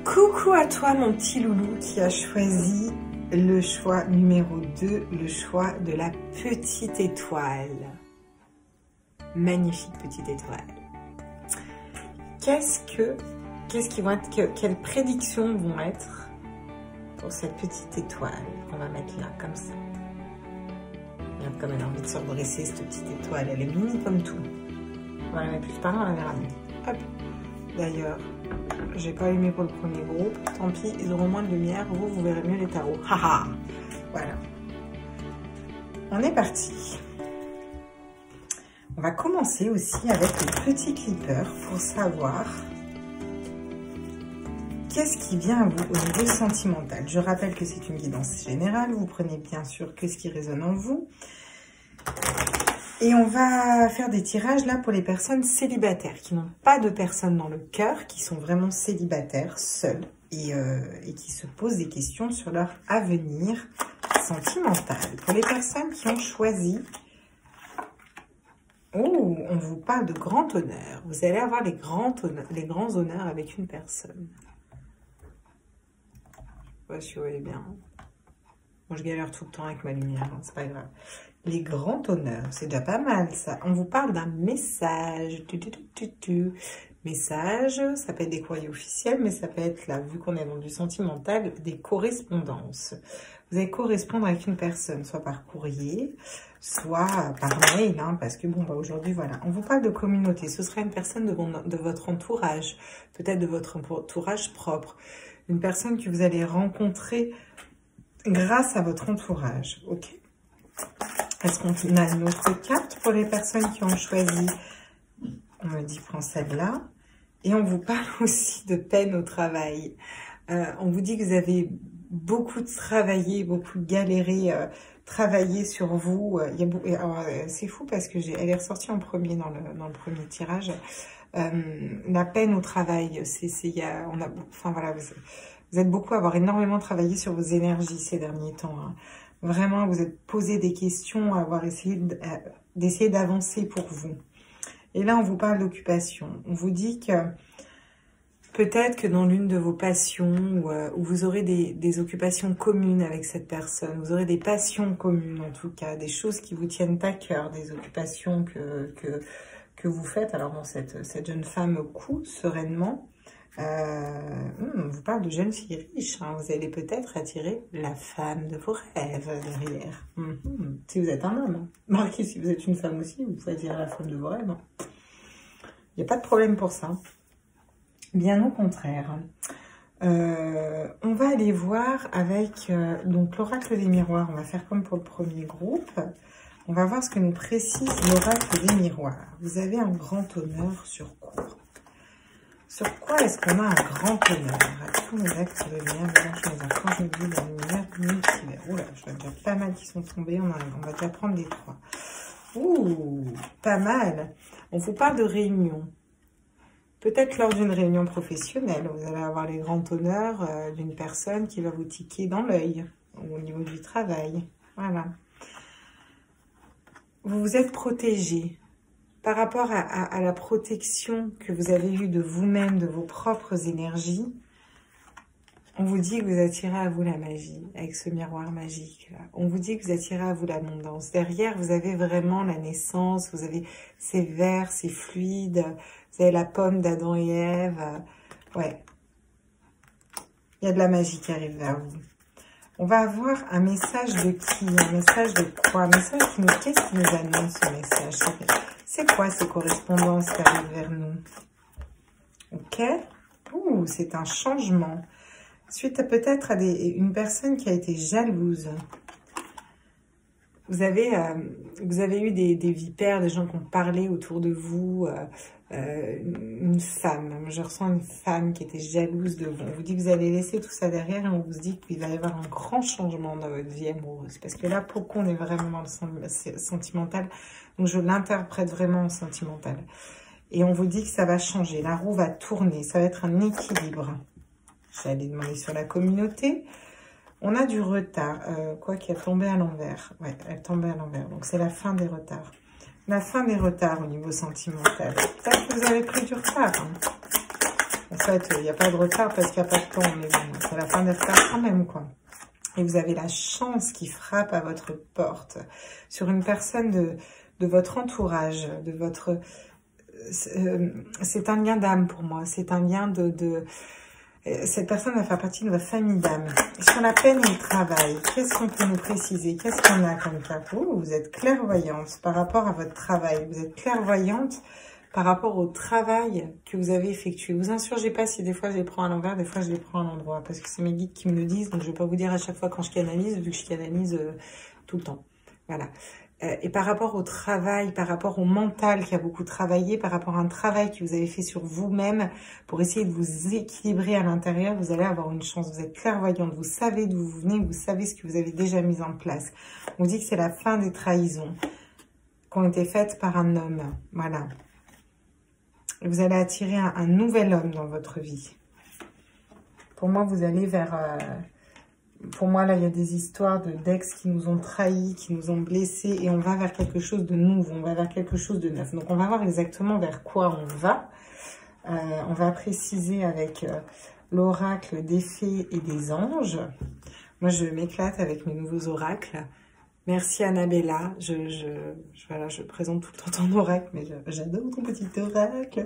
Coucou à toi mon petit loulou qui a choisi le choix numéro 2, le choix de la petite étoile. Magnifique petite étoile. Quelles prédictions vont être pour cette petite étoile qu'on va mettre là, comme ça. Regarde comme elle a envie de se redresser cette petite étoile, elle est mini comme tout. On va la mettre plus par là, on la verra mieux. Hop. D'ailleurs, j'ai pas aimé pour le premier groupe. Tant pis, ils auront moins de lumière. Vous verrez mieux les tarots. Haha. Voilà. On est parti. On va commencer aussi avec le petit clipper pour savoir qu'est-ce qui vient à vous au niveau sentimental. Je rappelle que c'est une guidance générale. Vous prenez bien sûr que ce qui résonne en vous. Et on va faire des tirages là pour les personnes célibataires qui n'ont pas de personne dans le cœur, qui sont vraiment célibataires, seuls et qui se posent des questions sur leur avenir sentimental. Pour les personnes qui ont choisi, oh, on vous parle de grand honneur. Vous allez avoir les grands honneurs avec une personne. Je sais pas si vous voyez bien. Moi, je galère tout le temps avec ma lumière, hein, c'est pas grave. Les grands honneurs, c'est déjà pas mal ça. On vous parle d'un message. Message, ça peut être des courriers officiels, mais ça peut être là, vu qu'on est dans du sentimental, des correspondances. Vous allez correspondre avec une personne, soit par courrier, soit par mail, hein, parce que bon, bah aujourd'hui, voilà. On vous parle de communauté. Ce sera une personne de votre entourage, peut-être de votre entourage propre. Une personne que vous allez rencontrer grâce à votre entourage, ok? Est-ce qu'on a une autre carte pour les personnes qui ont choisi? On me dit, prends celle-là. Et on vous parle aussi de peine au travail. On vous dit que vous avez beaucoup travaillé, beaucoup galéré, travaillé sur vous. C'est fou parce que elle est ressortie en premier dans le premier tirage. La peine au travail, enfin voilà, vous êtes beaucoup à avoir énormément travaillé sur vos énergies ces derniers temps. Hein. Vraiment, vous êtes posé des questions, à avoir essayé d'essayer d'avancer pour vous. Et là, on vous parle d'occupation. On vous dit que peut-être que dans l'une de vos passions, où vous aurez des occupations communes avec cette personne, vous aurez des passions communes en tout cas, des choses qui vous tiennent à cœur, des occupations que vous faites. Alors bon, cette jeune femme coud sereinement. On vous parle de jeune fille riche, hein. Vous allez peut-être attirer la femme de vos rêves derrière. Si vous êtes un homme, hein. Marquez, si vous êtes une femme aussi, vous pouvez attirer la femme de vos rêves. Hein. Il n'y a pas de problème pour ça. Bien au contraire. On va aller voir avec donc l'oracle des miroirs. On va faire comme pour le premier groupe. On va voir ce que nous précise l'oracle des miroirs. Vous avez un grand honneur sur quoi? Sur quoi est-ce qu'on a un grand honneur? À tous les actes de lumière, quand je me dis la lumière multivers. Oula, je vois déjà pas mal qui sont tombés. On va déjà prendre les trois. Ouh, pas mal. On vous parle de réunion. Peut-être lors d'une réunion professionnelle, vous allez avoir les grands honneurs d'une personne qui va vous tiquer dans l'œil au niveau du travail. Voilà. Vous vous êtes protégé. Par rapport à la protection que vous avez eue de vous-même, de vos propres énergies, on vous dit que vous attirez à vous la magie, avec ce miroir magique là. On vous dit que vous attirez à vous l'abondance. Derrière, vous avez vraiment la naissance, vous avez ces vers, ces fluides, vous avez la pomme d'Adam et Ève. Ouais. Il y a de la magie qui arrive vers vous. On va avoir un message de qui? Un message de quoi? Un message qu'est-ce qui nous annonce ce message? C'est quoi ces correspondances qui arrivent vers nous? Ok. Ouh, c'est un changement. Suite peut-être à une personne qui a été jalouse. Vous avez eu des vipères, des gens qui ont parlé autour de vous. Une femme, je ressens une femme qui était jalouse de vous. On vous dit que vous allez laisser tout ça derrière et on vous dit qu'il va y avoir un grand changement dans votre vie amoureuse. Parce que là, pourquoi on est vraiment dans le sentimental? Donc, je l'interprète vraiment en sentimental. Et on vous dit que ça va changer. La roue va tourner. Ça va être un équilibre. Je vais aller demander sur la communauté. On a du retard. Quoi qui a tombé à l'envers. Ouais, elle est tombée à l'envers. Donc, c'est la fin des retards. La fin des retards au niveau sentimental. Peut-être que vous avez pris du retard. Hein. En fait, il n'y a pas de retard parce qu'il n'y a pas de temps, mais bon, c'est la fin des retards quand même, quoi. Et vous avez la chance qui frappe à votre porte sur une personne de votre entourage, de votre... c'est un lien d'âme pour moi, c'est un lien cette personne va faire partie de votre famille d'âme. Sur la peine et le travail, qu'est-ce qu'on peut nous préciser? Qu'est-ce qu'on a comme capot? Vous êtes clairvoyante par rapport à votre travail. Vous êtes clairvoyante par rapport au travail que vous avez effectué. Vous insurgez pas si des fois je les prends à l'envers, des fois je les prends à l'endroit. Parce que c'est mes guides qui me le disent. Donc je vais pas vous dire à chaque fois quand je canalise, vu que je canalise tout le temps. Voilà. Et par rapport au travail, par rapport au mental qui a beaucoup travaillé, par rapport à un travail que vous avez fait sur vous-même pour essayer de vous équilibrer à l'intérieur, vous allez avoir une chance. Vous êtes clairvoyante, vous savez d'où vous venez, vous savez ce que vous avez déjà mis en place. On dit que c'est la fin des trahisons qui ont été faites par un homme. Voilà. Et vous allez attirer un nouvel homme dans votre vie. Pour moi, vous allez vers... Pour moi, là, il y a des histoires d'ex qui nous ont trahis, qui nous ont blessés, et on va vers quelque chose de nouveau, on va vers quelque chose de neuf. Donc, on va voir exactement vers quoi on va. On va préciser avec l'oracle des fées et des anges. Moi, je m'éclate avec mes nouveaux oracles. Merci Annabella. Voilà, je présente tout le temps ton oracle, mais j'adore ton petit oracle.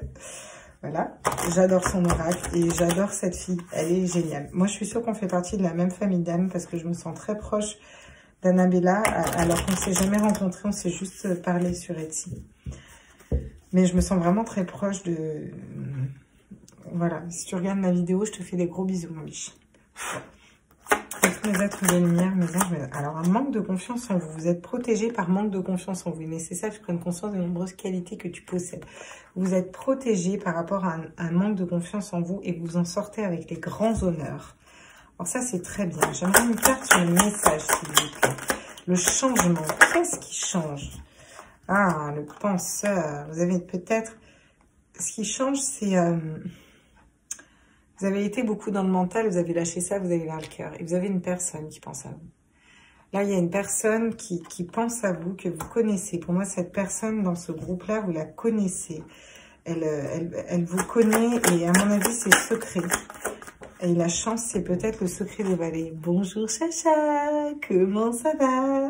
Voilà, j'adore son oracle et j'adore cette fille, elle est géniale. Moi, je suis sûre qu'on fait partie de la même famille d'âme parce que je me sens très proche d'Annabella, alors qu'on ne s'est jamais rencontrés, on s'est juste parlé sur Etsy. Mais je me sens vraiment très proche de... Voilà, si tu regardes ma vidéo, je te fais des gros bisous, mon biche. Tous mes êtres de lumière, mes anges... Alors, un manque de confiance en vous. Vous êtes protégé par manque de confiance en vous. Il est nécessaire que tu prennes conscience des nombreuses qualités que tu possèdes. Vous êtes protégé par rapport à un manque de confiance en vous et vous en sortez avec les grands honneurs. Alors ça, c'est très bien. J'aimerais une carte sur le message, s'il vous plaît. Le changement. Qu'est-ce qui change? Ah, le penseur. Vous avez peut-être... Ce qui change, c'est... Vous avez été beaucoup dans le mental, vous avez lâché ça, vous allez vers le cœur. Et vous avez une personne qui pense à vous. Là, il y a une personne qui pense à vous, que vous connaissez. Pour moi, cette personne dans ce groupe-là, vous la connaissez. Elle vous connaît et à mon avis, c'est secret. Et la chance, c'est peut-être le secret dévoilé. Bonjour Chacha, comment ça va?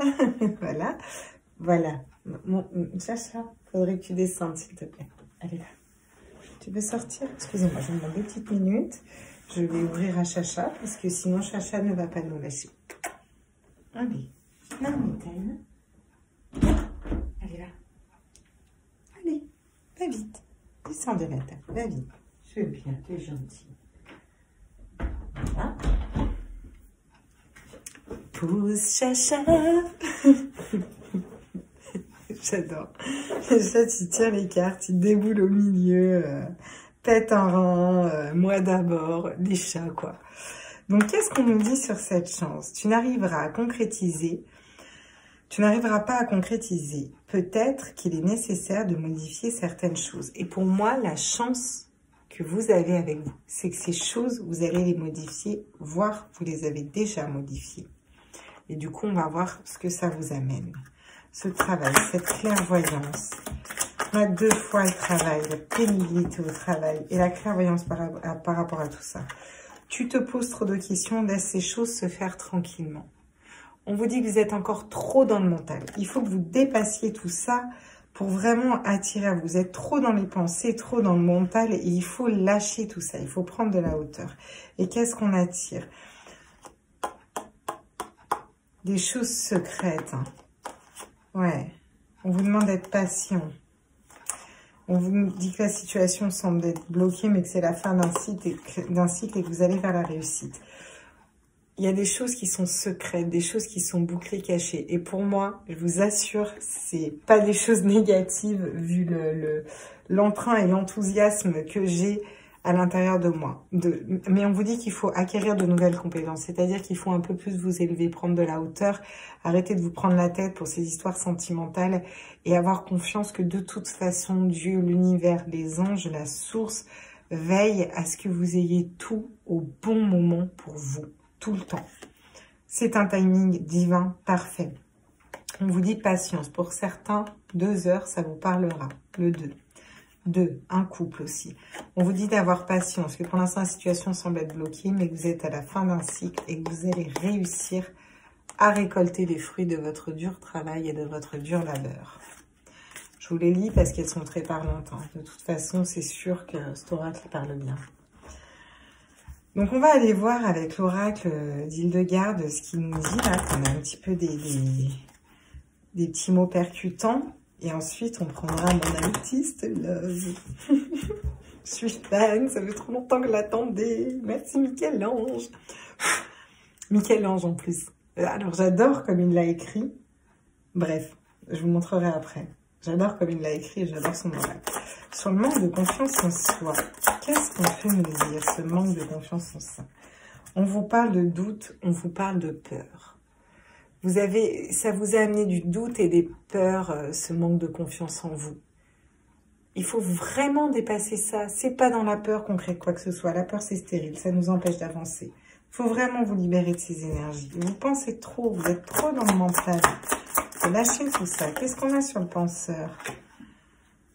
Voilà, voilà. Bon, Chacha, faudrait que tu descendes, s'il te plaît. Allez là. Tu veux sortir? Excusez-moi, je me demande 2 petites minutes. Je vais ouvrir à Chacha, parce que sinon Chacha ne va pas nous lâcher. Allez, la montagne. Allez là. Allez, va vite. Descends de la table, va vite. C'est bien, t'es gentil. Voilà. Pousse Chacha. J'adore. Ça, tu tires les cartes, tu déboules au milieu, tête en rang, moi d'abord, les chats, quoi. Donc, qu'est-ce qu'on nous dit sur cette chance? Tu n'arriveras à concrétiser, tu n'arriveras pas à concrétiser. Peut-être qu'il est nécessaire de modifier certaines choses. Et pour moi, la chance que vous avez avec vous, c'est que ces choses, vous allez les modifier, voire vous les avez déjà modifiées. Et du coup, on va voir ce que ça vous amène. Ce travail, cette clairvoyance. On a 2 fois le travail, la pénibilité au travail et la clairvoyance par rapport à tout ça. Tu te poses trop de questions, laisse ces choses se faire tranquillement. On vous dit que vous êtes encore trop dans le mental. Il faut que vous dépassiez tout ça pour vraiment attirer à vous. Vous êtes trop dans les pensées, trop dans le mental et il faut lâcher tout ça. Il faut prendre de la hauteur. Et qu'est-ce qu'on attire? Des choses secrètes, hein. Ouais, on vous demande d'être patient. On vous dit que la situation semble être bloquée, mais que c'est la fin d'un cycle et que vous allez vers la réussite. Il y a des choses qui sont secrètes, des choses qui sont bouclées, cachées. Et pour moi, je vous assure, c'est pas des choses négatives vu l'emprunt et l'enthousiasme que j'ai à l'intérieur de moi. Mais on vous dit qu'il faut acquérir de nouvelles compétences, c'est-à-dire qu'il faut un peu plus vous élever, prendre de la hauteur, arrêter de vous prendre la tête pour ces histoires sentimentales et avoir confiance que de toute façon, Dieu, l'univers, les anges, la source, veillent à ce que vous ayez tout au bon moment pour vous, tout le temps. C'est un timing divin parfait. On vous dit patience. Pour certains, 2 heures, ça vous parlera, le 2. 2, un couple aussi. On vous dit d'avoir patience, parce que pour l'instant, la situation semble être bloquée, mais vous êtes à la fin d'un cycle et que vous allez réussir à récolter les fruits de votre dur travail et de votre dur labeur. Je vous les lis parce qu'elles sont très parlantes. De toute façon, c'est sûr que cet oracle parle bien. Donc, on va aller voir avec l'oracle d'Hildegarde ce qu'il nous dit, là, qu'on a un petit peu des petits mots percutants. Et ensuite, on prendra mon améthyste love. Je suis fan, ça fait trop longtemps que je l'attendais. Merci Michel-Ange. Michel-Ange en plus. Alors, j'adore comme il l'a écrit. Bref, je vous montrerai après. J'adore comme il l'a écrit et j'adore son oracle. Sur le manque de confiance en soi, qu'est-ce qu'on peut nous dire, ce manque de confiance en soi? On vous parle de doute, on vous parle de peur. Ça vous a amené du doute et des peurs, ce manque de confiance en vous. Il faut vraiment dépasser ça. C'est pas dans la peur qu'on crée quoi que ce soit. La peur, c'est stérile, ça nous empêche d'avancer. Il faut vraiment vous libérer de ces énergies. Vous pensez trop, vous êtes trop dans le mental. Il faut lâcher tout ça. Qu'est-ce qu'on a sur le penseur?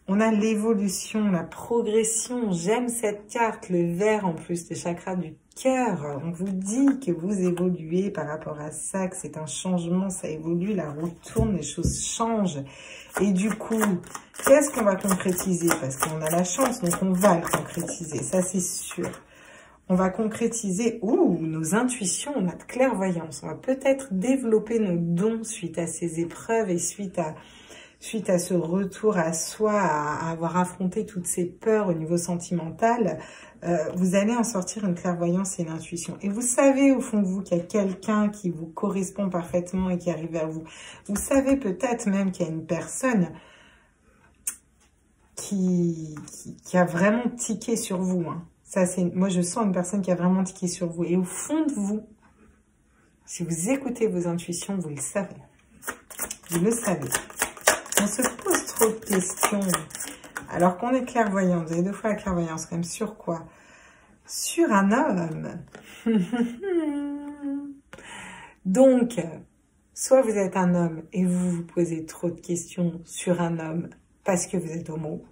On a l'évolution, la progression. J'aime cette carte, le vert en plus, les chakras du cœur. On vous dit que vous évoluez par rapport à ça, que c'est un changement, ça évolue, la roue tourne, les choses changent. Et du coup, qu'est-ce qu'on va concrétiser? Parce qu'on a la chance, donc on va le concrétiser, ça c'est sûr. On va concrétiser nos intuitions, notre clairvoyance. On va peut-être développer nos dons suite à ces épreuves et suite à ce retour à soi, à avoir affronté toutes ces peurs au niveau sentimental. Vous allez en sortir une clairvoyance et une intuition. Et vous savez au fond de vous qu'il y a quelqu'un qui vous correspond parfaitement et qui arrive vers vous. Vous savez peut-être même qu'il y a une personne qui a vraiment tiqué sur vous. Ça, moi, je sens une personne qui a vraiment tiqué sur vous. Et au fond de vous, si vous écoutez vos intuitions, vous le savez. Vous le savez. On se pose trop de questions. Alors qu'on est clairvoyant, vous avez 2 fois la clairvoyance, quand même, sur quoi? Sur un homme. Donc, soit vous êtes un homme et vous vous posez trop de questions sur un homme parce que vous êtes homo.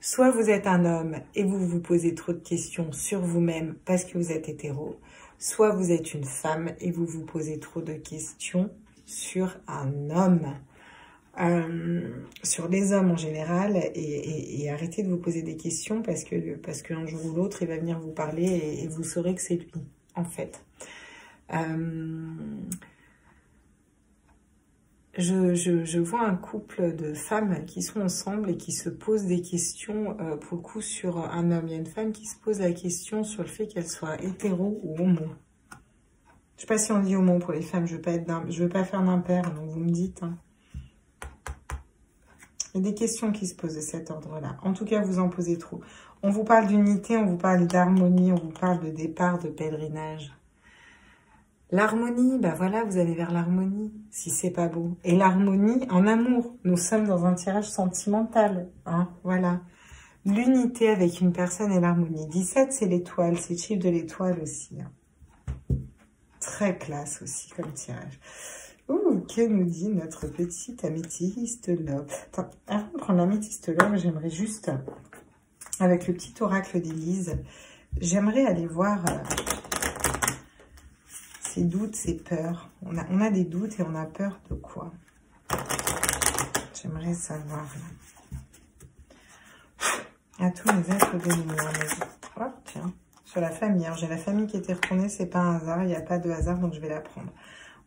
Soit vous êtes un homme et vous vous posez trop de questions sur vous-même parce que vous êtes hétéro. Soit vous êtes une femme et vous vous posez trop de questions sur un homme. Sur les hommes en général et arrêtez de vous poser des questions parce qu'un jour ou l'autre il va venir vous parler et vous saurez que c'est lui en fait. Je vois un couple de femmes qui sont ensemble et qui se posent des questions pour le coup sur un homme. Il y a une femme qui se pose la question sur le fait qu'elle soit hétéro ou homo. Je sais pas si on dit homo pour les femmes, je veux pas faire d'impair, donc vous me dites. Il y a des questions qui se posent de cet ordre-là. En tout cas, vous en posez trop. On vous parle d'unité, on vous parle d'harmonie, on vous parle de départ, de pèlerinage. L'harmonie, bah voilà, vous allez vers l'harmonie, si c'est pas beau. Et l'harmonie en amour. Nous sommes dans un tirage sentimental, voilà. L'unité avec une personne et l'harmonie. 17, c'est l'étoile, c'est le chiffre de l'étoile aussi. Très classe aussi comme tirage. Que nous dit notre petite améthyste love? Attends, avant de prendre l'améthyste love, j'aimerais juste, avec le petit oracle d'Élise, j'aimerais aller voir ces doutes, ces peurs. On a des doutes et on a peur de quoi? J'aimerais savoir. À tous les êtres de lumière. Hop, tiens, sur la famille. Alors, j'ai la famille qui était retournée, c'est pas un hasard, il n'y a pas de hasard, donc je vais la prendre.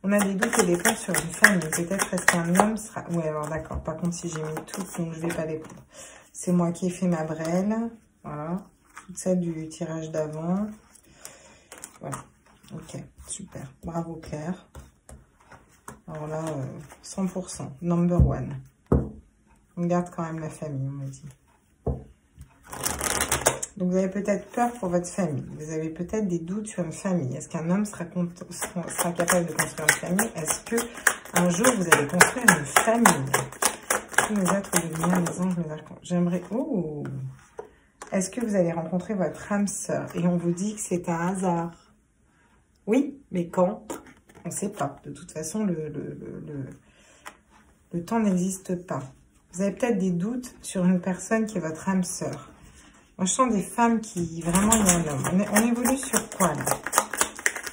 On a des doutes et des peurs sur une famille. Peut-être est-ce qu'un homme sera... Ouais, alors d'accord. Par contre, si j'ai mis toutes, donc je vais pas les prendre. C'est moi qui ai fait ma brêle. Voilà. Toute celle du tirage d'avant. Voilà. Ok, super. Bravo Claire. Alors là, 100%. Number one. On garde quand même la famille, on m'a dit. Donc, vous avez peut-être peur pour votre famille. Vous avez peut-être des doutes sur une famille. Est-ce qu'un homme sera capable de construire une famille? Est-ce qu'un jour, vous allez construire une famille? Tous les êtres de lumière, les anges, les archanges. J'aimerais... Oh! Est-ce que vous allez rencontrer votre âme sœur? Et on vous dit que c'est un hasard. Oui, mais quand? On ne sait pas. De toute façon, le temps n'existe pas. Vous avez peut-être des doutes sur une personne qui est votre âme sœur. Moi, je sens des femmes qui... Vraiment, il y a un homme. On évolue sur quoi, là?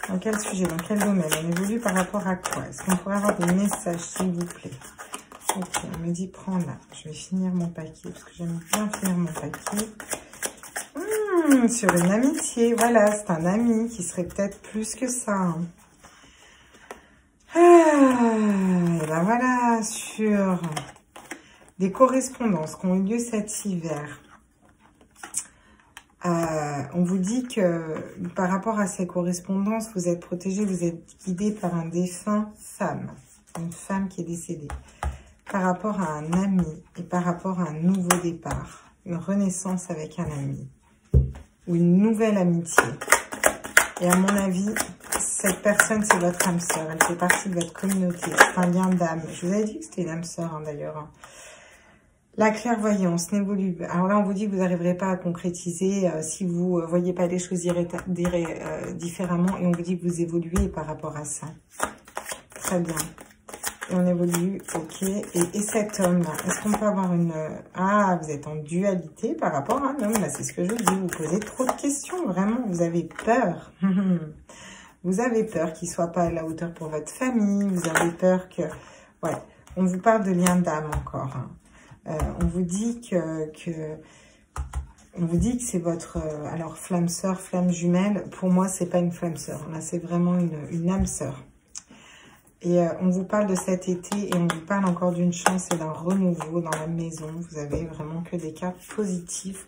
Dans quel sujet? Dans quel domaine? On évolue par rapport à quoi? Est-ce qu'on pourrait avoir des messages, s'il vous plaît? Ok, on me dit, prends là. Je vais finir mon paquet, parce que j'aime bien finir mon paquet. Sur une amitié, voilà, c'est un ami qui serait peut-être plus que ça. Hein. Et ben voilà, sur des correspondances qui ont eu lieu cet hiver. On vous dit que par rapport à ces correspondances, vous êtes protégé, vous êtes guidé par un défunt femme, une femme qui est décédée, par rapport à un ami et par rapport à un nouveau départ, une renaissance avec un ami ou une nouvelle amitié. Et à mon avis, cette personne, c'est votre âme sœur, elle fait partie de votre communauté, c'est un lien d'âme. Je vous avais dit que c'était une âme sœur, hein, d'ailleurs. Hein. La clairvoyance n'évolue. Alors là, on vous dit que vous n'arriverez pas à concrétiser si vous ne voyez pas les choses différemment. Et on vous dit que vous évoluez par rapport à ça. Très bien. Et on évolue, ok. Et cet homme, est-ce qu'on peut avoir une... Ah, vous êtes en dualité par rapport à un homme. Là, c'est ce que je vous dis. Vous posez trop de questions. Vraiment, vous avez peur. Vous avez peur qu'il ne soit pas à la hauteur pour votre famille. Vous avez peur que... Ouais, on vous parle de lien d'âme encore. Hein. On vous dit on vous dit que c'est votre alors flamme sœur, flamme jumelle. Pour moi, c'est pas une flamme sœur. Là, c'est vraiment une âme sœur. Et on vous parle de cet été et on vous parle encore d'une chance et d'un renouveau dans la maison. Vous avez vraiment que des cartes positives.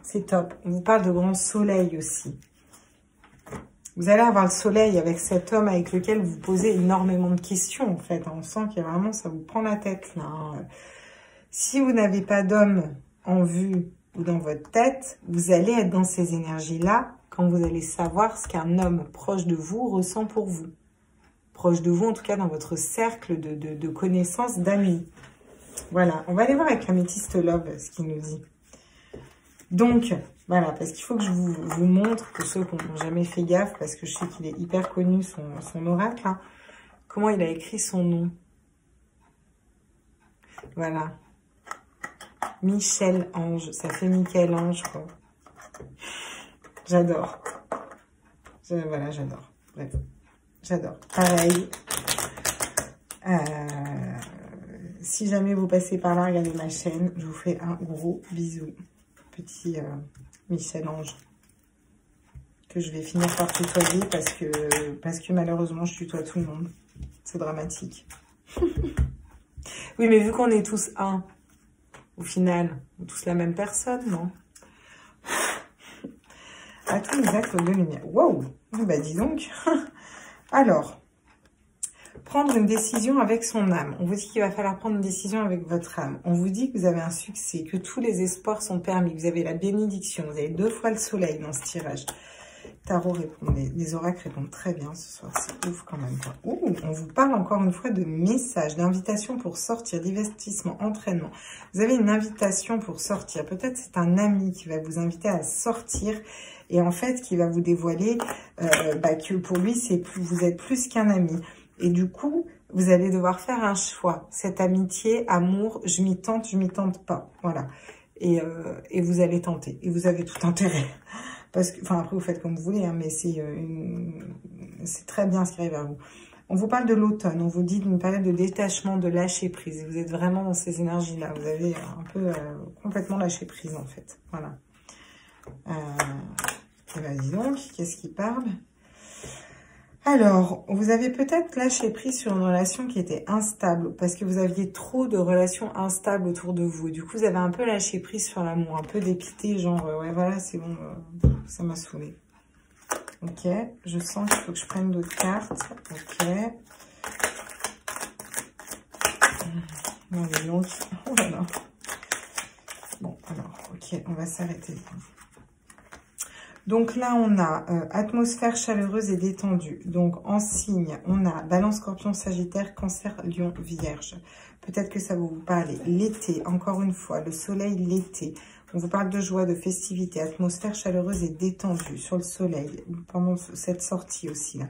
C'est top. On vous parle de grand soleil aussi. Vous allez avoir le soleil avec cet homme avec lequel vous posez énormément de questions, en fait. On sent qu'il y a vraiment, ça vous prend la tête, là. Hein. Si vous n'avez pas d'homme en vue ou dans votre tête, vous allez être dans ces énergies-là quand vous allez savoir ce qu'un homme proche de vous ressent pour vous. Proche de vous, en tout cas dans votre cercle de connaissances, d'amis. Voilà, on va aller voir avec l'améthyste Love ce qu'il nous dit. Donc, voilà, parce qu'il faut que je vous montre, pour ceux qui n'ont jamais fait gaffe, parce que je sais qu'il est hyper connu, son oracle, hein, comment il a écrit son nom. Voilà. Michel Ange, ça fait Michel-Ange, quoi. J'adore. Voilà, j'adore. Bref, j'adore. Pareil. Si jamais vous passez par là, regardez ma chaîne, je vous fais un gros bisou. Petit Michel-Ange. Que je vais finir par tutoyer parce que malheureusement, je tutoie tout le monde. C'est dramatique. Oui, mais vu qu'on est tous un, au final, on est tous la même personne, non? À tout exact de lumière. Wow! Bah dis donc. Alors, prendre une décision avec son âme. On vous dit qu'il va falloir prendre une décision avec votre âme. On vous dit que vous avez un succès, que tous les espoirs sont permis, que vous avez la bénédiction, vous avez 2 fois le soleil dans ce tirage. Tarot répond, les oracles répondent très bien ce soir, c'est ouf quand même. Quoi. Ouh, on vous parle encore une fois de messages, d'invitations pour sortir, d'investissement, entraînement. Vous avez une invitation pour sortir. Peut-être c'est un ami qui va vous inviter à sortir et en fait qui va vous dévoiler que pour lui, vous êtes plus qu'un ami. Et du coup, vous allez devoir faire un choix. Cette amitié, amour, je m'y tente pas. Voilà. Et vous allez tenter. Et vous avez tout intérêt. Parce que, enfin, après, vous faites comme vous voulez, hein, mais c'est très bien ce qui arrive à vous. On vous parle de l'automne. On vous dit d'une période de détachement, de lâcher prise. Vous êtes vraiment dans ces énergies-là. Vous avez un peu complètement lâché prise, en fait. Voilà. Et ben, dis donc, qu'est-ce qui parle ? Alors, vous avez peut-être lâché prise sur une relation qui était instable, parce que vous aviez trop de relations instables autour de vous. Du coup, vous avez un peu lâché prise sur l'amour, un peu dépité, genre, ouais, voilà, c'est bon, ça m'a saoulé. Ok, je sens qu'il faut que je prenne d'autres cartes. Ok. Non, mais donc, oh là là. Bon, alors, ok, on va s'arrêter. Donc là, on a atmosphère chaleureuse et détendue. Donc en signe, on a Balance, Scorpion, Sagittaire, Cancer, Lion, Vierge. Peut-être que ça va vous parler. L'été, encore une fois, le soleil, l'été. On vous parle de joie, de festivité, atmosphère chaleureuse et détendue sur le soleil pendant cette sortie aussi là.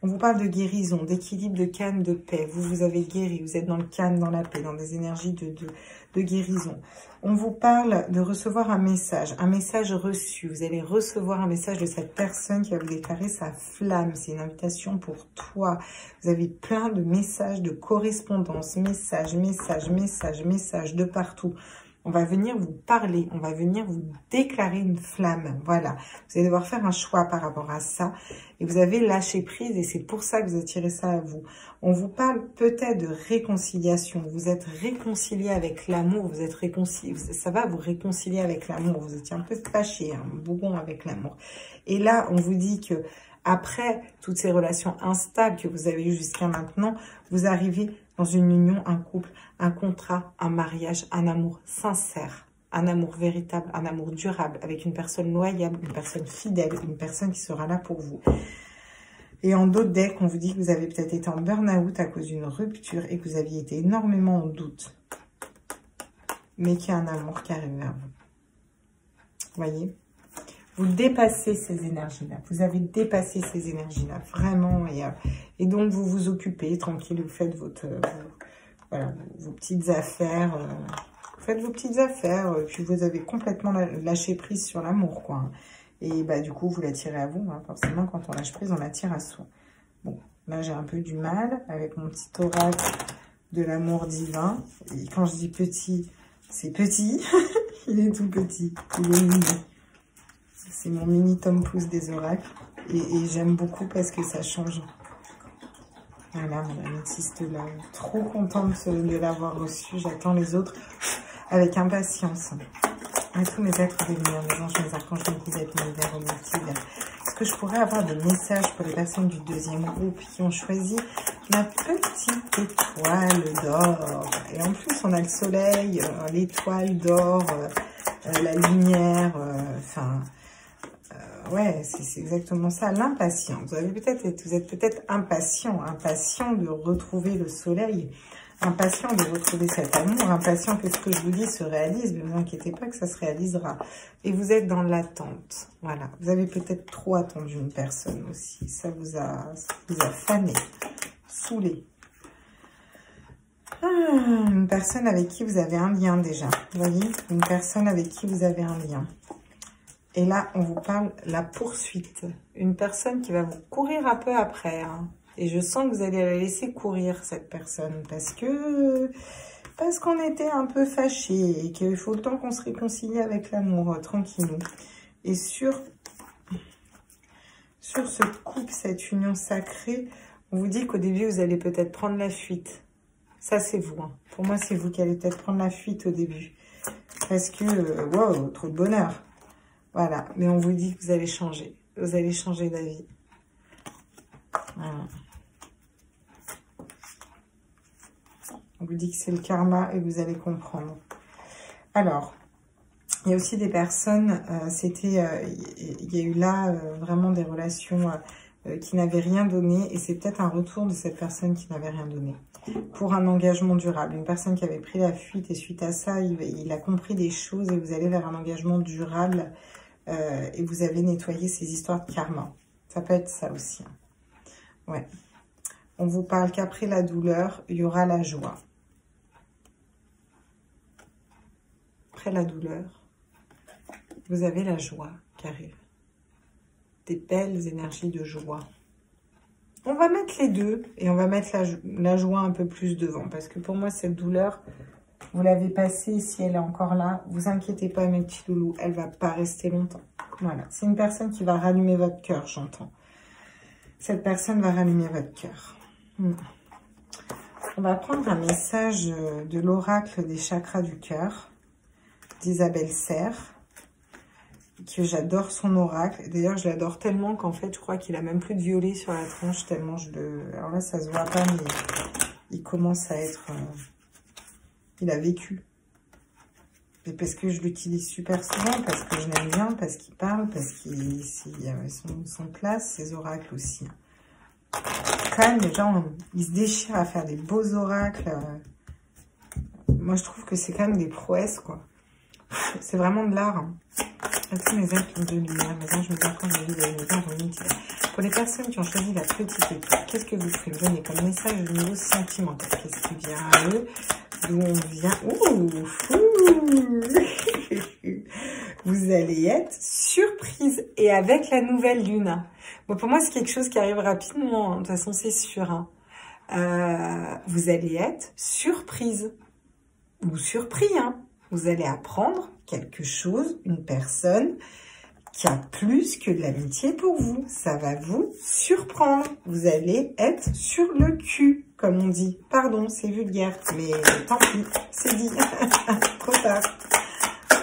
On vous parle de guérison, d'équilibre, de calme, de paix. Vous avez guéri, vous êtes dans le calme, dans la paix, dans des énergies de guérison. On vous parle de recevoir un message reçu. Vous allez recevoir un message de cette personne qui va vous déclarer sa flamme. C'est une invitation pour toi. Vous avez plein de messages, de correspondance, messages de partout. On va venir vous parler, on va venir vous déclarer une flamme. Voilà, vous allez devoir faire un choix par rapport à ça. Et vous avez lâché prise et c'est pour ça que vous attirez ça à vous. On vous parle peut-être de réconciliation. Vous êtes réconcilié avec l'amour, vous êtes réconcilié, ça va vous réconcilier avec l'amour. Vous étiez un peu fâché, un bougon avec l'amour. Et là, on vous dit que après toutes ces relations instables que vous avez eues jusqu'à maintenant, vous arrivez dans une union, un couple, un contrat, un mariage, un amour sincère, un amour véritable, un amour durable, avec une personne loyale, une personne fidèle, une personne qui sera là pour vous. Et en d'autres decks, on vous dit que vous avez peut-être été en burn-out à cause d'une rupture et que vous aviez été énormément en doute. Mais qu'il y a un amour qui arrive vers vous. Voyez ? Vous dépassez ces énergies-là. Vous avez dépassé ces énergies-là, vraiment. Et donc, vous vous occupez, tranquille, vous faites voilà, vos petites affaires. Faites vos petites affaires. Puis, vous avez complètement lâché prise sur l'amour, quoi. Et bah, du coup, vous l'attirez à vous. Hein. Forcément, quand on lâche prise, on l'attire à soi. Bon, là, j'ai un peu du mal avec mon petit oracle de l'amour divin. Et quand je dis petit, c'est petit. Il est tout petit. Il est mini. C'est mon mini tome pouce des oracles. Et j'aime beaucoup parce que ça change. Voilà, mon améthyste là. Trop contente de l'avoir reçu. J'attends les autres avec impatience. À tous mes êtres de lumière, mes anges, mes archanges, mes guides, mes univers, est-ce que je pourrais avoir des messages pour les personnes du deuxième groupe qui ont choisi ma petite étoile d'or? Et en plus, on a le soleil, l'étoile d'or, la lumière, ouais, c'est exactement ça, l'impatience. Vous êtes peut-être impatient de retrouver le soleil, impatient de retrouver cet amour, impatient que ce que je vous dis se réalise, mais ne vous inquiétez pas que ça se réalisera. Et vous êtes dans l'attente, voilà. Vous avez peut-être trop attendu une personne aussi, ça vous a fané, saoulé. Une personne avec qui vous avez un lien déjà, vous voyez, une personne avec qui vous avez un lien. Et là, on vous parle la poursuite. Une personne qui va vous courir un peu après. Hein. Et je sens que vous allez la laisser courir, cette personne. Parce qu'on était un peu fâchés. Et qu'il faut le temps qu'on se réconcilie avec l'amour, tranquillement. Et sur ce couple, cette union sacrée, on vous dit qu'au début, vous allez peut-être prendre la fuite. Ça, c'est vous. Hein. Pour moi, c'est vous qui allez peut-être prendre la fuite au début. Parce que, wow, trop de bonheur. Voilà, mais on vous dit que vous allez changer. Vous allez changer d'avis. Voilà. On vous dit que c'est le karma et vous allez comprendre. Alors, il y a aussi des personnes, il y a eu là vraiment des relations qui n'avaient rien donné. Et c'est peut-être un retour de cette personne qui n'avait rien donné. Pour un engagement durable. Une personne qui avait pris la fuite et suite à ça, il a compris des choses et vous allez vers un engagement durable. Et vous avez nettoyé ces histoires de karma. Ça peut être ça aussi. Hein. Ouais. On vous parle qu'après la douleur, il y aura la joie. Après la douleur, vous avez la joie qui arrive. Des belles énergies de joie. On va mettre les deux et on va mettre la joie un peu plus devant. Parce que pour moi, cette douleur... Vous l'avez passée, si elle est encore là, vous inquiétez pas mes petits loulous, elle va pas rester longtemps. Voilà, c'est une personne qui va rallumer votre cœur, j'entends. Cette personne va rallumer votre cœur. On va prendre un message de l'oracle des chakras du cœur, d'Isabelle Serre, que j'adore son oracle. D'ailleurs, je l'adore tellement qu'en fait, je crois qu'il a même plus de violet sur la tronche, tellement je le... Alors là, ça se voit pas, mais il commence à être... Il a vécu. Et parce que je l'utilise super souvent, parce que je l'aime bien, parce qu'il parle, parce qu'il y a son classe, ses oracles aussi. Quand même, les gens, ils se déchirent à faire des beaux oracles. Moi, je trouve que c'est quand même des prouesses, quoi. C'est vraiment de l'art. Hein. À tous mes êtres de lumière, mes anges, mes archanges, mes guides, mes anges, mes unitaires. Pour les personnes qui ont choisi la petite étoile, qu'est-ce que vous ferez me donner comme message au niveau sentimental? Qu'est-ce qui vient à eux? D'où on vient? Ouh, vous allez être surprise. Et avec la nouvelle lune. Bon, pour moi, c'est quelque chose qui arrive rapidement. Hein. De toute façon, c'est sûr. Hein. Vous allez être surprise. Ou surpris. Hein. Vous allez apprendre quelque chose, une personne qui a plus que de l'amitié pour vous. Ça va vous surprendre. Vous allez être sur le cul, comme on dit. Pardon, c'est vulgaire, mais tant pis, c'est dit. Trop tard.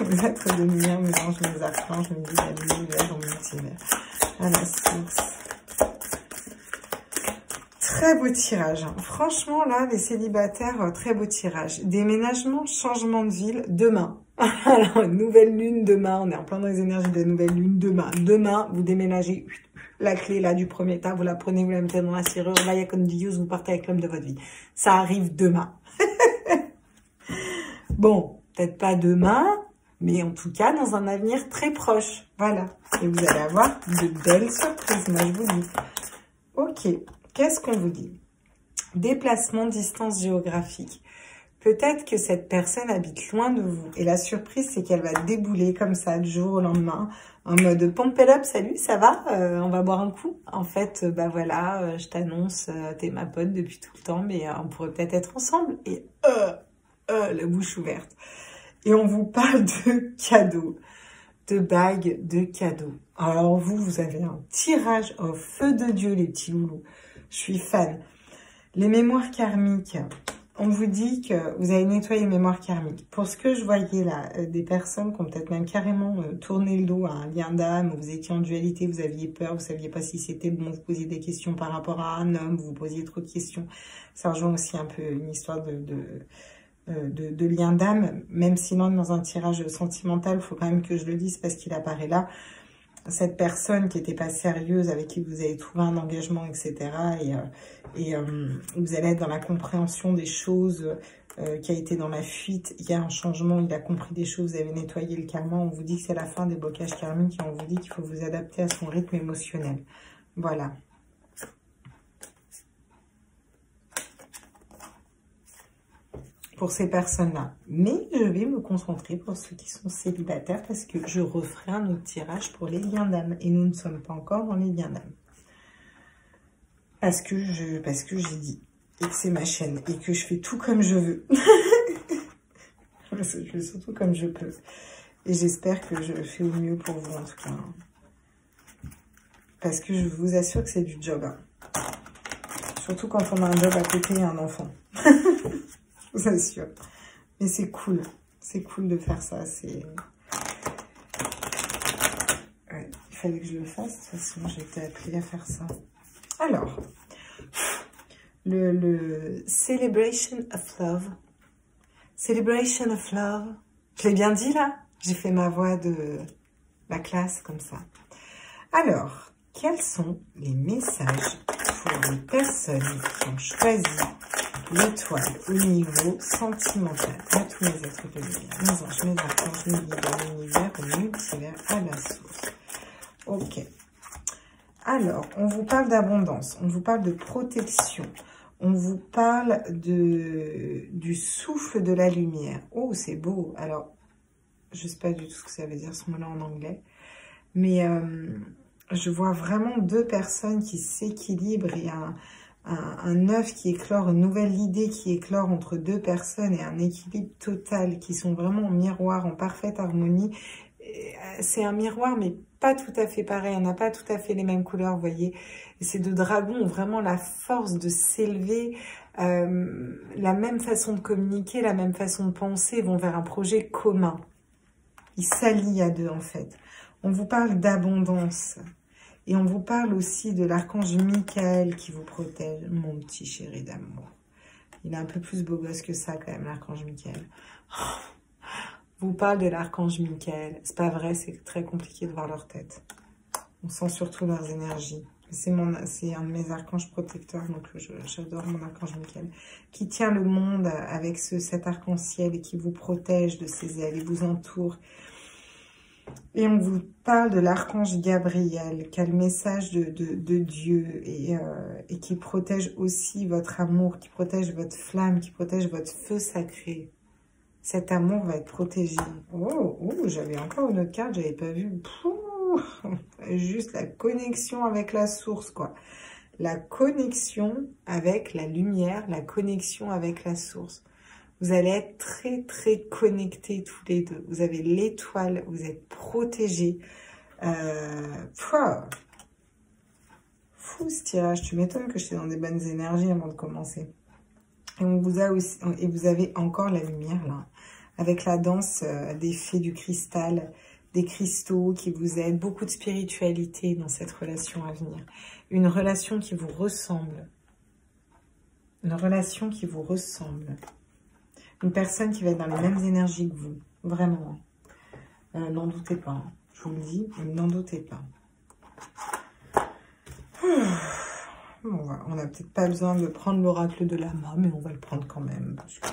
Mes êtres de lumière, mes anges, mes archanges, mes guides, mes univers, mon multivers. À la source. Très beau tirage. Hein. Franchement, là, les célibataires, très beau tirage. Déménagement, changement de ville, demain. Alors, nouvelle lune demain. On est en plein dans les énergies de nouvelle lune demain. Demain, vous déménagez. La clé, là, du premier tas, vous la prenez, vous la mettez dans la serrure. Là, il y a comme Dios, vous partez avec l'homme de votre vie. Ça arrive demain. Bon, peut-être pas demain, mais en tout cas, dans un avenir très proche. Voilà. Et vous allez avoir de belles surprises, moi, je vous dis. Ok. Qu'est-ce qu'on vous dit? Déplacement, distance géographique. Peut-être que cette personne habite loin de vous. Et la surprise, c'est qu'elle va débouler comme ça, du jour au lendemain, en mode pump it up, salut, ça va? On va boire un coup? En fait, bah voilà, je t'annonce, t'es ma pote depuis tout le temps, mais on pourrait peut-être être ensemble. Et la bouche ouverte. Et on vous parle de cadeaux, de bagues, de cadeaux. Alors vous avez un tirage au feu de Dieu, les petits loulous. Je suis fan. Les mémoires karmiques. On vous dit que vous avez nettoyé les mémoires karmiques. Pour ce que je voyais là, des personnes qui ont peut-être même carrément tourné le dos à un lien d'âme, vous étiez en dualité, vous aviez peur, vous saviez pas si c'était bon, vous posiez des questions par rapport à un homme, vous posiez trop de questions. Ça rejoint aussi un peu une histoire de lien d'âme, même si l'on est dans un tirage sentimental, il faut quand même que je le dise parce qu'il apparaît là. Cette personne qui n'était pas sérieuse, avec qui vous avez trouvé un engagement, etc. Et vous allez être dans la compréhension des choses, qui a été dans la fuite. Il y a un changement, il a compris des choses, vous avez nettoyé le karma. On vous dit que c'est la fin des blocages karmiques et on vous dit qu'il faut vous adapter à son rythme émotionnel. Voilà. Pour ces personnes-là. Mais je vais me concentrer pour ceux qui sont célibataires parce que je referai un autre tirage pour les liens d'âme. Et nous ne sommes pas encore dans les liens d'âme. Parce que j'ai dit et que c'est ma chaîne et que je fais tout comme je veux. Je fais surtout comme je peux. Et j'espère que je le fais au mieux pour vous en tout cas. Parce que je vous assure que c'est du job. Hein. Surtout quand on a un job à côté et un enfant. Je vous assure. Mais c'est cool. C'est cool de faire ça. C'est... Ouais, il fallait que je le fasse. De toute façon, j'ai été appelée à faire ça. Alors, le Celebration of Love. Celebration of Love. Je l'ai bien dit là? J'ai fait ma voix de la classe comme ça. Alors, quels sont les messages pour les personnes qui ont choisi l'étoile au niveau sentimental? À tous les êtres de lumière, mes anges, mes archanges, mes guides, l'univers, le multivers, à la source. Ok. Alors, on vous parle d'abondance, on vous parle de protection, on vous parle du souffle de la lumière. Oh, c'est beau. Alors, je ne sais pas du tout ce que ça veut dire ce mot-là en anglais, mais je vois vraiment deux personnes qui s'équilibrent et un œuf qui éclore, une nouvelle idée qui éclore entre deux personnes et un équilibre total qui sont vraiment en miroir, en parfaite harmonie. C'est un miroir, mais pas tout à fait pareil. On n'a pas tout à fait les mêmes couleurs, vous voyez. Et ces deux dragons ont vraiment la force de s'élever, la même façon de communiquer, la même façon de penser, vont vers un projet commun. Ils s'allient à deux, en fait. On vous parle d'abondance. Et on vous parle aussi de l'archange Michael qui vous protège, mon petit chéri d'amour. Il est un peu plus beau gosse que ça, quand même, l'archange Michael. Vous parle de l'archange Michael. C'est pas vrai, c'est très compliqué de voir leur tête. On sent surtout leurs énergies. C'est un de mes archanges protecteurs, donc j'adore mon archange Michael, qui tient le monde avec cet arc-en-ciel et qui vous protège de ses ailes, il vous entoure. Et on vous parle de l'archange Gabriel, qui a le message de Dieu et qui protège aussi votre amour, qui protège votre flamme, qui protège votre feu sacré. Cet amour va être protégé. Oh, oh, j'avais encore une autre carte, j'avais pas vu. Pouh, juste la connexion avec la source, quoi. La connexion avec la lumière, la connexion avec la source. Vous allez être très, très connectés tous les deux. Vous avez l'étoile, vous êtes protégés. Fou ce tirage. Tu m'étonnes que j'étais dans des bonnes énergies avant de commencer. Et on vous a aussi, et vous avez encore la lumière là, avec la danse des fées du cristal, des cristaux qui vous aident, beaucoup de spiritualité dans cette relation à venir. Une relation qui vous ressemble. Une relation qui vous ressemble. Une personne qui va être dans les mêmes énergies que vous. Vraiment. N'en doutez pas. Hein. Je vous le dis, n'en doutez pas. Bon, on n'a peut-être pas besoin de prendre l'oracle de Lama, mais on va le prendre quand même. Parce que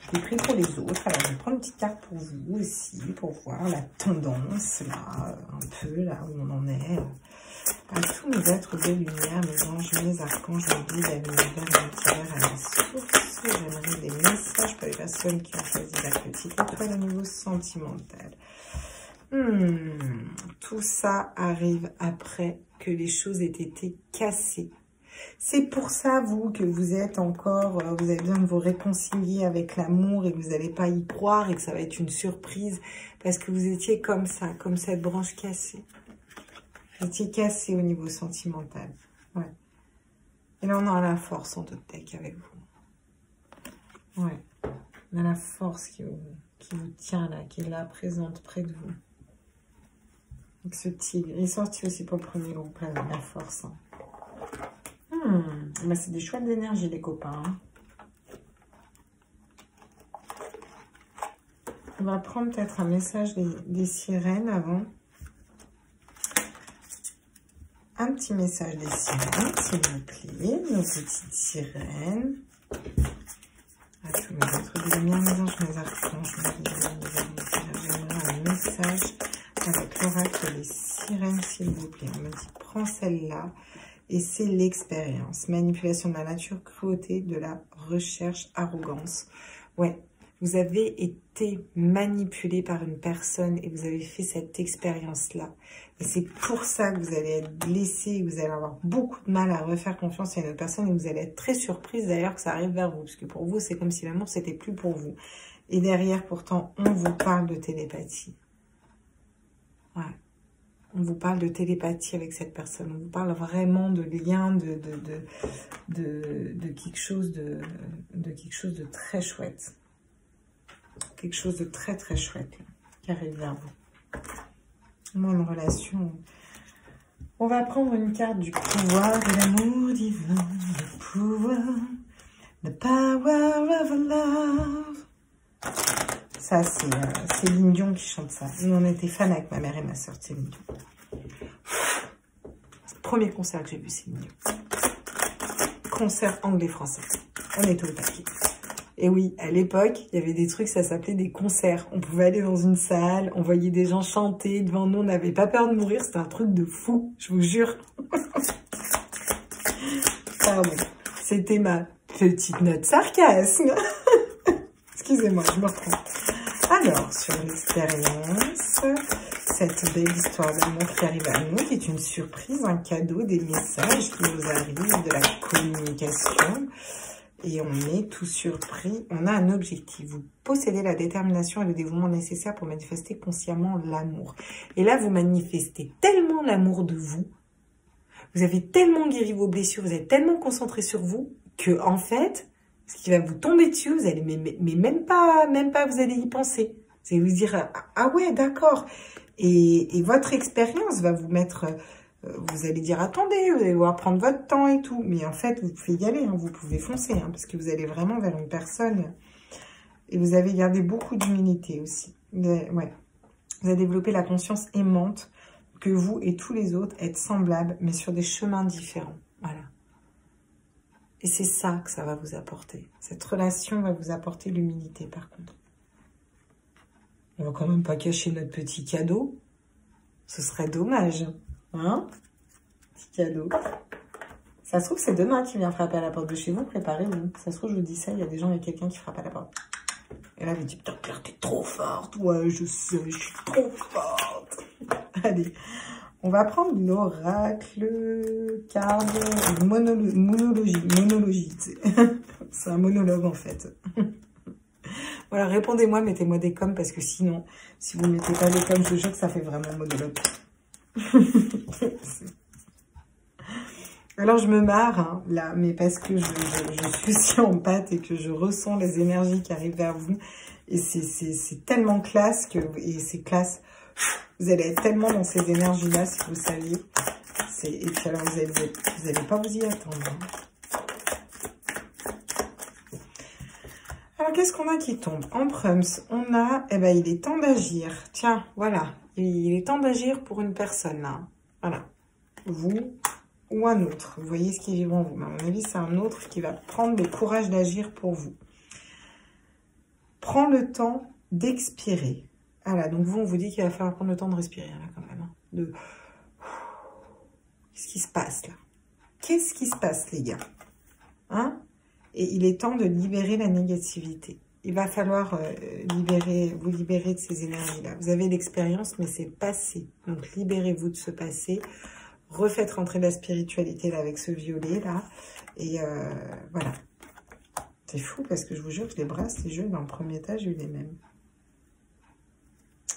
je l'ai pris pour les autres. Alors, je vais prendre une petite carte pour vous aussi, pour voir la tendance, là, un peu, là où on en est. À tous mes êtres de lumière, mes anges, mes archanges, mes guides, à l'univers, à la source. J'aimerais des messages pour les personnes qui ont choisi la petite étoile au niveau sentimental. Tout ça arrive après que les choses aient été cassées. C'est pour ça, vous, que vous êtes encore, vous avez besoin de vous réconcilier avec l'amour et vous n'allez pas y croire et que ça va être une surprise parce que vous étiez comme ça, comme cette branche cassée. Vous étiez cassé au niveau sentimental. Ouais. Et là, on a la force en d'autres decks avec vous. Ouais. On a la force qui vous tient là, qui est là, présente près de vous. Donc ce tigre, il est sorti aussi pour le premier groupe, là, la force. Hein. Ben, c'est des choix d'énergie, les copains. Hein. On va prendre peut-être un message des sirènes avant. Un petit message des sirènes, s'il vous plaît. Nos petites sirènes. À tous mes êtres de lumière, mes anges, mes archanges, un message avec l'oracle des sirènes, s'il vous plaît. On me dit, prends celle-là. Et c'est l'expérience. Manipulation de la nature, cruauté, de la recherche, arrogance. Ouais, vous avez été manipulé par une personne et vous avez fait cette expérience-là. Et c'est pour ça que vous allez être blessé, vous allez avoir beaucoup de mal à refaire confiance à une autre personne et vous allez être très surprise d'ailleurs que ça arrive vers vous. Parce que pour vous, c'est comme si l'amour, c'était plus pour vous. Et derrière, pourtant, on vous parle de télépathie. Ouais. On vous parle de télépathie avec cette personne. On vous parle vraiment de lien, de quelque chose de quelque chose de très chouette. Quelque chose de très très chouette là, qui arrive vers vous. Moi, une relation. On va prendre une carte du pouvoir de l'amour divin. Le pouvoir. The power of love. Ça, c'est Céline Dion qui chante ça. Nous, on était fans avec ma mère et ma soeur de Céline Dion. C'est le premier concert que j'ai vu, Céline Dion. Concert anglais-français. On était au taquet. Et oui, à l'époque, il y avait des trucs, ça s'appelait des concerts. On pouvait aller dans une salle, on voyait des gens chanter devant nous, on n'avait pas peur de mourir. C'était un truc de fou, je vous jure. Pardon, c'était ma petite note sarcasme. Excusez-moi, je me reprends. Alors, sur l'expérience, cette belle histoire d'amour qui arrive à nous, qui est une surprise, un cadeau, des messages qui nous arrivent, de la communication. Et on est tout surpris. On a un objectif. Vous possédez la détermination et le dévouement nécessaires pour manifester consciemment l'amour. Et là, vous manifestez tellement l'amour de vous. Vous avez tellement guéri vos blessures, vous êtes tellement concentré sur vous, que en fait... ce qui va vous tomber dessus, vous allez, mais même pas, vous allez y penser. Vous allez vous dire, ah ouais, d'accord. Et votre expérience va vous mettre, vous allez dire, attendez, vous allez devoir prendre votre temps et tout. Mais en fait, vous pouvez y aller, hein, vous pouvez foncer, hein, parce que vous allez vraiment vers une personne. Et vous avez gardé beaucoup d'humilité aussi. Ouais. Vous avez développé la conscience aimante que vous et tous les autres êtes semblables, mais sur des chemins différents. Voilà. Et c'est ça que ça va vous apporter. Cette relation va vous apporter l'humilité, par contre. On va quand même pas cacher notre petit cadeau. Ce serait dommage. Hein? Petit cadeau. Ça se trouve, c'est demain qui vient frapper à la porte de chez vous. Préparez-vous. Ça se trouve, je vous dis ça, il y a des gens, il y a quelqu'un qui frappe à la porte. Et là, vous dites, putain, Claire, t'es trop forte. Ouais, je sais, je suis trop forte. Allez, on va prendre l'oracle card monologie. C'est un monologue, en fait. Voilà, répondez-moi, mettez-moi des coms, parce que sinon, si vous ne mettez pas des coms, je vous jure que ça fait vraiment monologue. Alors, je me marre, hein, là, mais parce que je suis aussi en pâte et que je ressens les énergies qui arrivent vers vous. Et c'est tellement classe que, et c'est classe, vous allez être tellement dans ces énergies-là, si vous saviez. Et puis alors, vous allez pas vous y attendre. Hein. Alors, qu'est-ce qu'on a qui tombe? En Prums, on a, eh ben, il est temps d'agir. Tiens, voilà. Il est temps d'agir pour une personne, là. Voilà. Vous ou un autre. Vous voyez ce qui vit en vous. Mais à mon avis, c'est un autre qui va prendre le courage d'agir pour vous. Prends le temps d'expirer. Voilà, donc vous, on vous dit qu'il va falloir prendre le temps de respirer, là, quand même. Hein. Qu'est-ce qui se passe, là? Qu'est-ce qui se passe, les gars? Hein? Et il est temps de libérer la négativité. Il va falloir vous libérer de ces énergies-là. Vous avez l'expérience, mais c'est passé. Donc, libérez-vous de ce passé. Refaites rentrer la spiritualité là, avec ce violet, là. Et voilà. C'est fou, parce que je vous jure que les brasses, les jeux, dans le premier étage, j'ai eu les mêmes.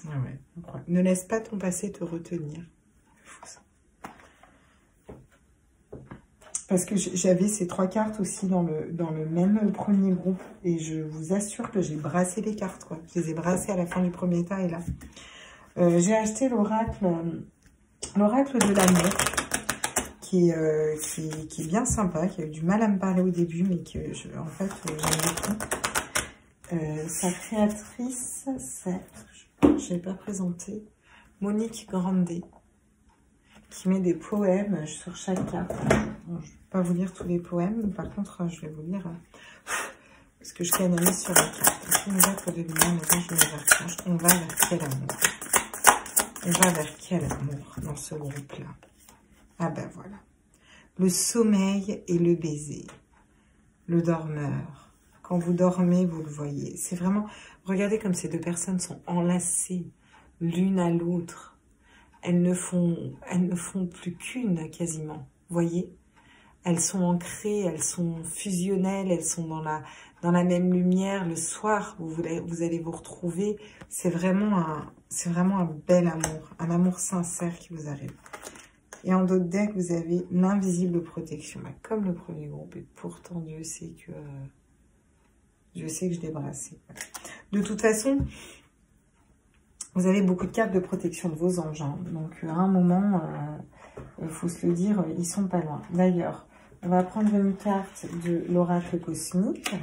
Ah ouais, incroyable. Ne laisse pas ton passé te retenir. C'est fou, ça. Parce que j'avais ces 3 cartes aussi dans le même premier groupe. Et je vous assure que j'ai brassé les cartes, quoi. Je les ai brassées à la fin du premier tas, et là. J'ai acheté l'oracle de l'amour, qui est bien sympa, qui a eu du mal à me parler au début, mais que, en fait, j'aime beaucoup. Sa créatrice, je n'ai pas présenté, Monique Grandet, qui met des poèmes sur chaque carte. Bon, je ne vais pas vous lire tous les poèmes, mais par contre, je vais vous lire ce que je canalise sur la carte. On va vers quel amour? On va vers quel amour dans ce groupe-là? Ah ben voilà. Le sommeil et le baiser. Le dormeur. Quand vous dormez, vous le voyez. C'est vraiment... Regardez comme ces deux personnes sont enlacées l'une à l'autre. Elles ne font plus qu'une quasiment. Vous voyez? Elles sont ancrées, elles sont fusionnelles, elles sont dans la même lumière. Le soir, vous allez vous retrouver. C'est vraiment un bel amour, un amour sincère qui vous arrive. Et en d'autres decks, vous avez l'invisible protection, comme le premier groupe. Et pourtant, Dieu sait que je l'ai brassé. De toute façon, vous avez beaucoup de cartes de protection de vos anges. Hein. Donc, à un moment, il faut se le dire, ils sont pas loin. D'ailleurs, on va prendre une carte de l'oracle cosmique,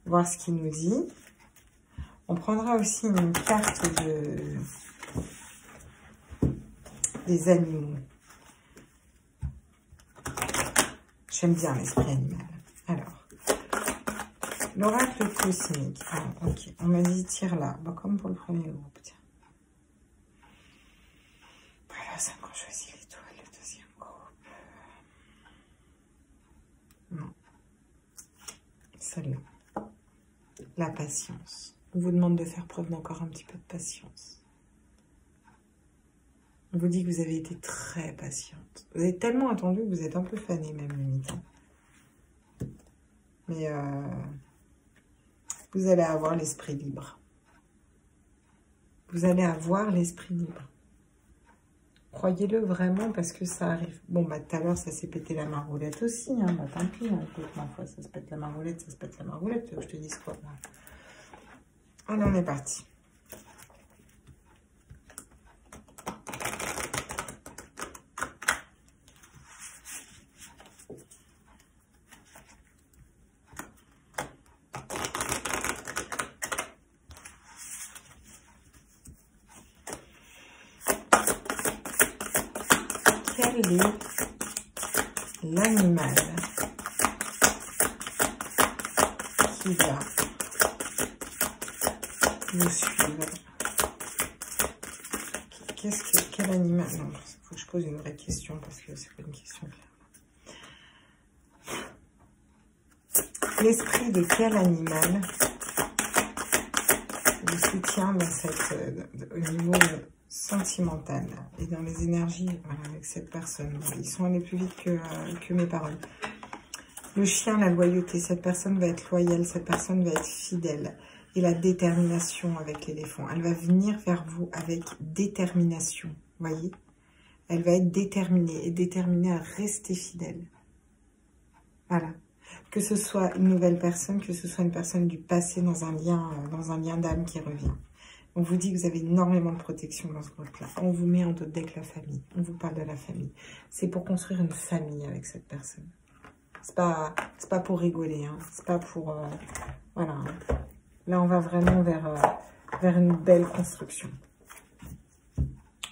voir ce qu'il nous dit. On prendra aussi une carte des animaux. J'aime bien l'esprit animal. Alors, l'oracle cosmique. Ah, ok, on m'a dit tire là. Bah, comme pour le premier groupe. Tiens. Voilà, 5 ans choisi l'étoile, le deuxième groupe. Non. Celle-là. La patience. On vous demande de faire preuve d'encore un petit peu de patience. On vous dit que vous avez été très patiente. Vous avez tellement attendu que vous êtes un peu fanée même, limite. Mais vous allez avoir l'esprit libre. Vous allez avoir l'esprit libre. Croyez-le vraiment parce que ça arrive. Bon, bah tout à l'heure, ça s'est pété la maroulette aussi. Hein. Bah tant pis, hein. Écoute, ma foi, ça se pète la maroulette, ça se pète la maroulette. Je te dis quoi. Allez, on est parti. Quel est l'animal qui va nous suivre quel animal? Non, il faut que je pose une vraie question parce que c'est pas une question claire. L'esprit de quel animal vous soutient dans au niveau sentimental et dans les énergies avec cette personne? Ils sont allés plus vite que mes paroles. Le chien, la loyauté, cette personne va être loyale, cette personne va être fidèle. Et la détermination avec l'éléphant. Elle va venir vers vous avec détermination, voyez? Elle va être déterminée et déterminée à rester fidèle. Voilà. Que ce soit une nouvelle personne, que ce soit une personne du passé dans un lien d'âme qui revient. On vous dit que vous avez énormément de protection dans ce groupe-là. On vous met en dos avec la famille. On vous parle de la famille. C'est pour construire une famille avec cette personne. C'est pas pour rigoler, hein. C'est pas pour... voilà. Là, on va vraiment vers une belle construction.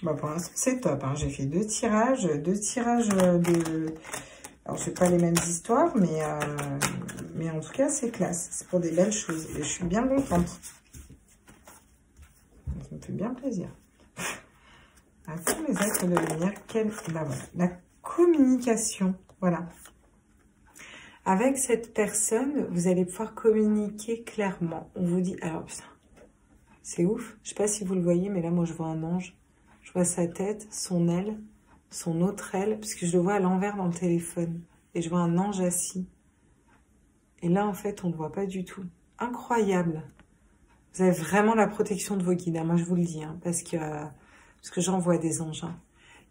Bah, pour l'instant, c'est top, hein. J'ai fait deux tirages de... Alors, je fais pas les mêmes histoires, mais en tout cas, c'est classe. C'est pour des belles choses. Et je suis bien contente. Ça me fait bien plaisir. À tous les êtres de lumière, bah, voilà. La communication, voilà. Avec cette personne, vous allez pouvoir communiquer clairement. On vous dit... Alors, putain, c'est ouf. Je sais pas si vous le voyez, mais là, moi, je vois un ange. Je vois sa tête, son aile, son autre aile, puisque je le vois à l'envers dans le téléphone. Et je vois un ange assis. Et là, en fait, on ne le voit pas du tout. Incroyable. Vous avez vraiment la protection de vos guides. Hein. Moi, je vous le dis, hein, parce que j'en vois des anges. Hein.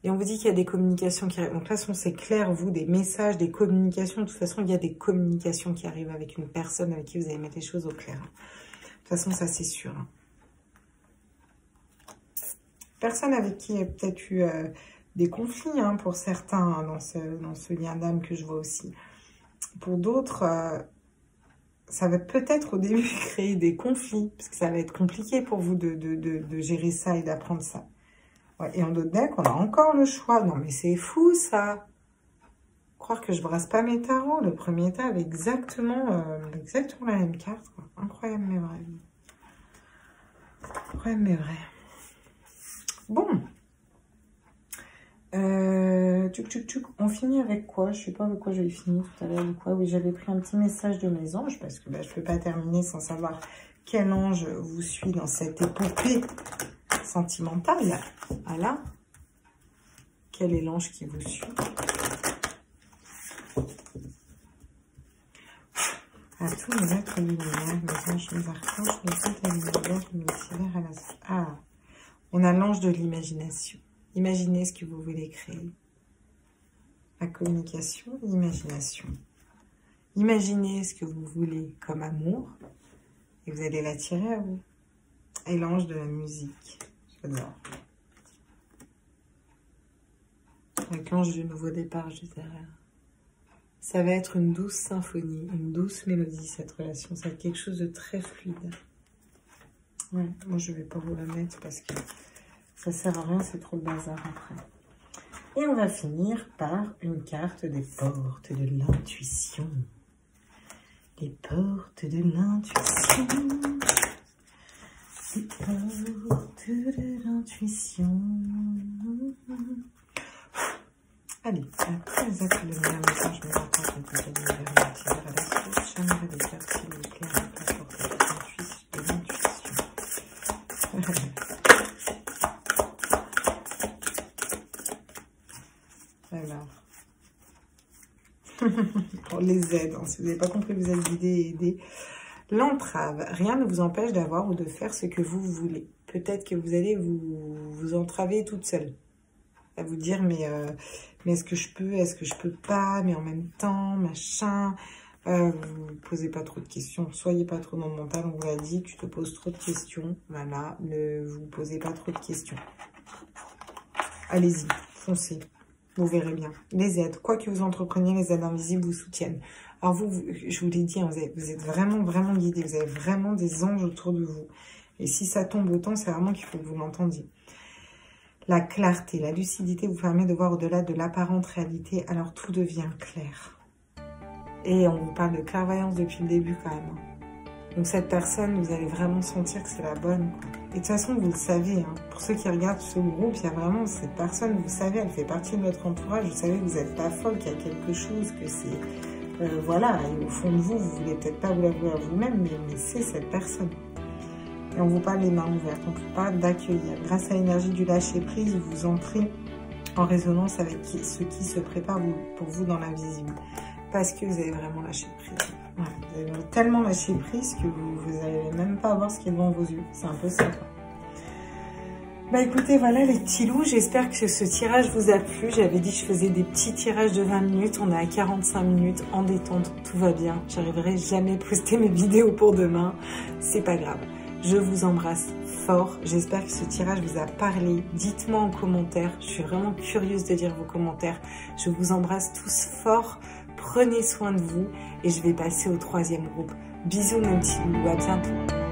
Et on vous dit qu'il y a des communications qui arrivent. Donc, de toute façon, c'est clair, vous, des messages, des communications. De toute façon, il y a des communications qui arrivent avec une personne avec qui vous allez mettre les choses au clair. De toute façon, ça, c'est sûr. Personne avec qui il y a peut-être eu des conflits, hein, pour certains, hein, dans ce lien d'âme que je vois aussi. Pour d'autres, ça va peut-être au début créer des conflits, parce que ça va être compliqué pour vous de gérer ça et d'apprendre ça. Ouais, et en d'autres decks, on a encore le choix. Non, mais c'est fou, ça. Croire que je brasse pas mes tarots. Le premier tas avait exactement la même carte, quoi. Incroyable, mais vrai. Incroyable, mais vrai. Bon. On finit avec quoi? Je sais pas avec quoi j'avais fini tout à l'heure. Oui, j'avais pris un petit message de mes anges, parce que bah, je ne peux pas terminer sans savoir quel ange vous suit dans cette épopée sentimentale. Voilà. Quel est l'ange qui vous suit? À tous les êtres luminaires, mes anges, mes archanges, mes saints luminaires, mes mystères à la... Ah, on a l'ange de l'imagination. Imaginez ce que vous voulez créer. La communication, l'imagination. Imaginez ce que vous voulez comme amour et vous allez l'attirer à vous. Et l'ange de la musique. J'adore. Avec l'ange du nouveau départ juste derrière. Ça va être une douce symphonie, une douce mélodie, cette relation. Ça va être quelque chose de très fluide. Ouais, moi, je ne vais pas vous la mettre parce que ça ne sert à rien, c'est trop le bazar après. Et on va finir par une carte des portes de l'intuition. Les portes de l'intuition. Les portes de l'intuition. Allez, après les actes de lumière, maintenant je me rapproche de côté de l'univers à la source. J'aimerais des cartes, s'il vous plaît, avec la porte de l'intuition. Alors, on les aide. Hein. Si vous n'avez pas compris, vous êtes guidé et aidé. L'entrave. Rien ne vous empêche d'avoir ou de faire ce que vous voulez. Peut-être que vous allez vous entraver toute seule. À vous dire, mais est-ce que je peux pas, mais en même temps, machin. Vous posez pas trop de questions. Soyez pas trop dans le mental. On vous l'a dit, tu te poses trop de questions. Voilà, ne vous posez pas trop de questions. Allez-y, foncez. Vous verrez bien. Les aides, quoi que vous entrepreniez, les aides invisibles vous soutiennent. Alors vous je vous l'ai dit, hein, vous êtes vraiment, vraiment guidés. Vous avez vraiment des anges autour de vous. Et si ça tombe autant, c'est vraiment qu'il faut que vous l'entendiez. La clarté, la lucidité vous permet de voir au-delà de l'apparente réalité. Alors tout devient clair. Et on vous parle de clairvoyance depuis le début quand même. Donc cette personne, vous allez vraiment sentir que c'est la bonne, quoi. Et de toute façon, vous le savez, hein. Pour ceux qui regardent ce groupe, il y a vraiment cette personne, vous savez, elle fait partie de votre entourage. Vous savez que vous n'êtes pas folle, qu'il y a quelque chose, que c'est... voilà, et au fond de vous, vous voulez peut-être pas vous l'avouer à vous-même, mais c'est cette personne. Et on vous parle les mains ouvertes, on vous parle d'accueillir. Grâce à l'énergie du lâcher-prise, vous entrez en résonance avec ce qui se prépare pour vous dans l'invisible. Parce que vous avez vraiment lâché prise. Ouais, vous avez tellement lâché prise que vous n'allez même pas voir ce qui est devant vos yeux. C'est un peu ça, quoi. Bah écoutez, voilà les petits loups, j'espère que ce tirage vous a plu. J'avais dit que je faisais des petits tirages de 20 minutes, on est à 45 minutes, en détente, tout va bien. J'arriverai jamais à poster mes vidéos pour demain, c'est pas grave. Je vous embrasse fort, j'espère que ce tirage vous a parlé. Dites-moi en commentaire, je suis vraiment curieuse de lire vos commentaires. Je vous embrasse tous fort, prenez soin de vous et je vais passer au troisième groupe. Bisous mes petits loups, à bientôt.